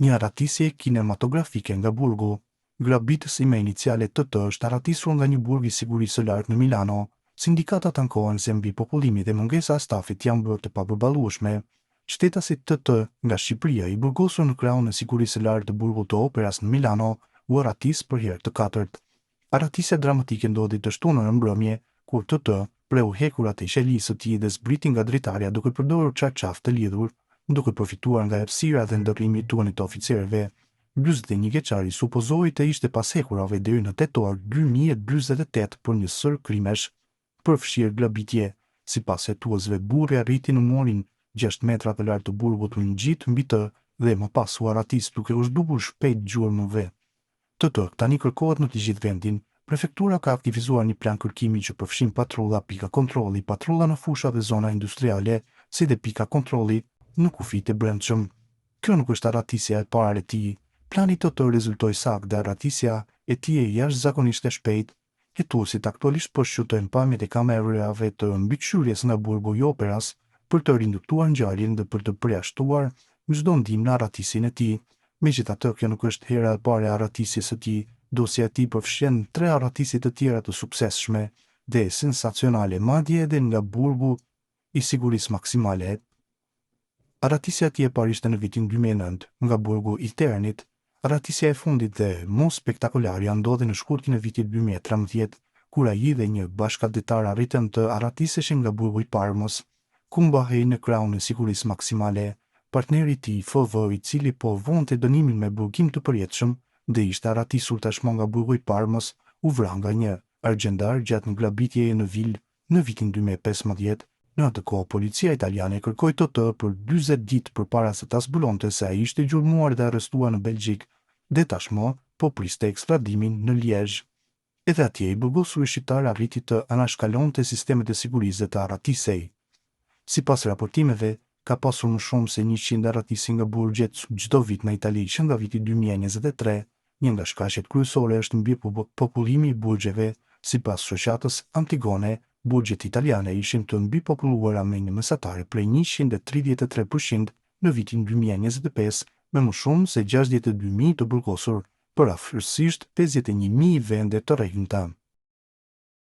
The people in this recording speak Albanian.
Një aratisje kinematografike nga burgu. Grabitësi me iniciale TT është aratisur nga një burg i sigurisë së lartë në Milano. Sindikatat ankohen se mbi popullimit dhe mungesa e stafit janë bërë të papërballueshme. Qytetasit TT nga Shqipëria i burgosur në krahun e sigurisë së lartë të burgut të operas në Milano u aratis për herë të katërt. Aratisja dramatike ndodhi të shtunën në mbrëmje, kur TT preu hekurat e qelisë së tij dhe zbriti nga dritarja duke përdorur çarçaf të lidhur, duke përfituar nga errësira dhe ndërrimi i turit të oficerëve. 41 vjeçari supozohej të ishte pas hekurave deri në tetor 2048 për një sër krimesh përfshirë grabitje. Sipas hetuesve, burri arriti në murin 6 metra të lartë të burgut u ngjit mbi të dhe më pas u aratis duke u zhdukur shpejt gjurmëve. TT tani kërkohet në të gjithë vendin. Prefektura ka aktivizuar një plan kërkimi që përfshin patrulla pika kontrolli, patrulla në fusha dhe zona industriale, si dhe pika kontrolli në kufit e brendshëm. Kjo nuk është aratisja e parë e tij. Plani TT rezultoi saktë dhe aratisja e tij e jashtëzakonisht e shpejtë. Hetuesit aktualisht po shqyrtojnë pamjet e kamerave të mbikëqyrjes nga burgu i operas për të rindërtuar ngjarjen dhe për të përjashtuar çdo ndihmë në aratisin e tij. Megjithatë, kjo nuk është hera e parë e aratisjes së tij. Dosja e tij përfshin 3 aratisje të tjera të suksesshme dhe sensacionale, madje edhe nga burgu i sigurisë maksimale. Aratisja e tij e parë ishte në vitin 2009 nga burgu i Ternit. Aratisja e fundit dhe më spektakolare ndodhi në shkurtin e vitit 2013, kur ai dhe një bashkëdhetar arritën të aratiseshin nga burgu i Parmës, ku mbahej në krahun e sigurisë maksimale. Partneri i tij, FV, i cili po vonte dënimin me burgim të përjetshëm dhe ishte aratisur tashmë nga burgu i Parmës, u vra nga një argjendar gjatë një grabitjeje në Vil në vitin 2015. Në atë kohë, policia italiane kërkoi TT për 40 ditë përpara se ta zbulonte se ai ishte gjurmuar dhe arrestuar në Belgjik dhe tashmë po priste ekstradimin në Liezh. Edhe atje i burgosuri shqiptar arriti të anashkalonte sistemet e sigurisë dhe të aratisej. Sipas raportimeve, ka pasur më shumë se 100 aratisi nga burgjet çdo vit në Itali që nga viti 2023. Një nga shkaqet kryesore është mbi popullimi i burgjeve. Sipas shoqatës Antigone, burgjet italiane ishin të mbipopulluara me një mesatare prej 133% në vitin 2025, me më shumë se 62.000 të burgosur për afërsisht 51.000 vende të rrethëta.